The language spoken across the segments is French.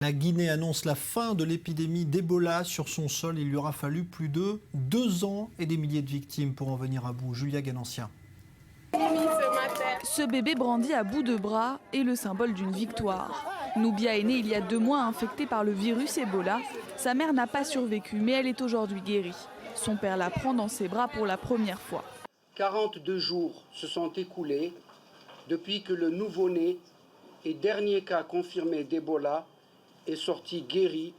La Guinée annonce la fin de l'épidémie d'Ebola sur son sol. Il lui aura fallu plus de 2 ans et des milliers de victimes pour en venir à bout. Julia Ganancien. Ce bébé brandi à bout de bras est le symbole d'une victoire. Noubia est née il y a 2 mois infectée par le virus Ebola. Sa mère n'a pas survécu, mais elle est aujourd'hui guérie. Son père la prend dans ses bras pour la première fois. 42 jours se sont écoulés depuis que le nouveau-né et dernier cas confirmé d'Ebola est sorti guéri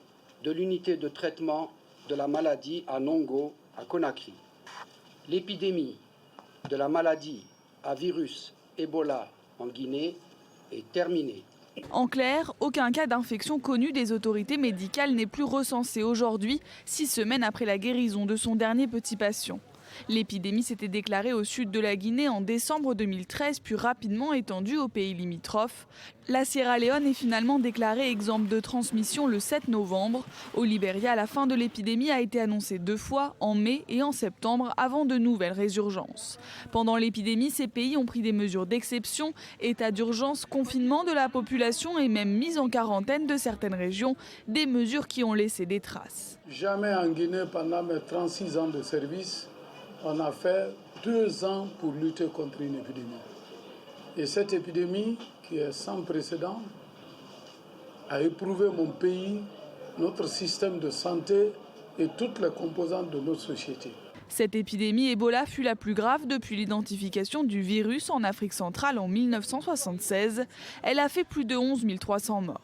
de l'unité de traitement de la maladie à Nongo, à Conakry. L'épidémie de la maladie à virus Ebola en Guinée est terminée. En clair, aucun cas d'infection connu des autorités médicales n'est plus recensé aujourd'hui, 6 semaines après la guérison de son dernier petit patient. L'épidémie s'était déclarée au sud de la Guinée en décembre 2013, puis rapidement étendue aux pays limitrophes. La Sierra Leone est finalement déclarée exempte de transmission le 7 novembre. Au Libéria, la fin de l'épidémie a été annoncée 2 fois, en mai et en septembre, avant de nouvelles résurgences. Pendant l'épidémie, ces pays ont pris des mesures d'exception, état d'urgence, confinement de la population et même mise en quarantaine de certaines régions, des mesures qui ont laissé des traces. Jamais en Guinée, pendant mes 36 ans de service, on a fait 2 ans pour lutter contre une épidémie. Et cette épidémie, qui est sans précédent, a éprouvé mon pays, notre système de santé et toutes les composantes de notre société. Cette épidémie Ebola fut la plus grave depuis l'identification du virus en Afrique centrale en 1976. Elle a fait plus de 11 300 morts.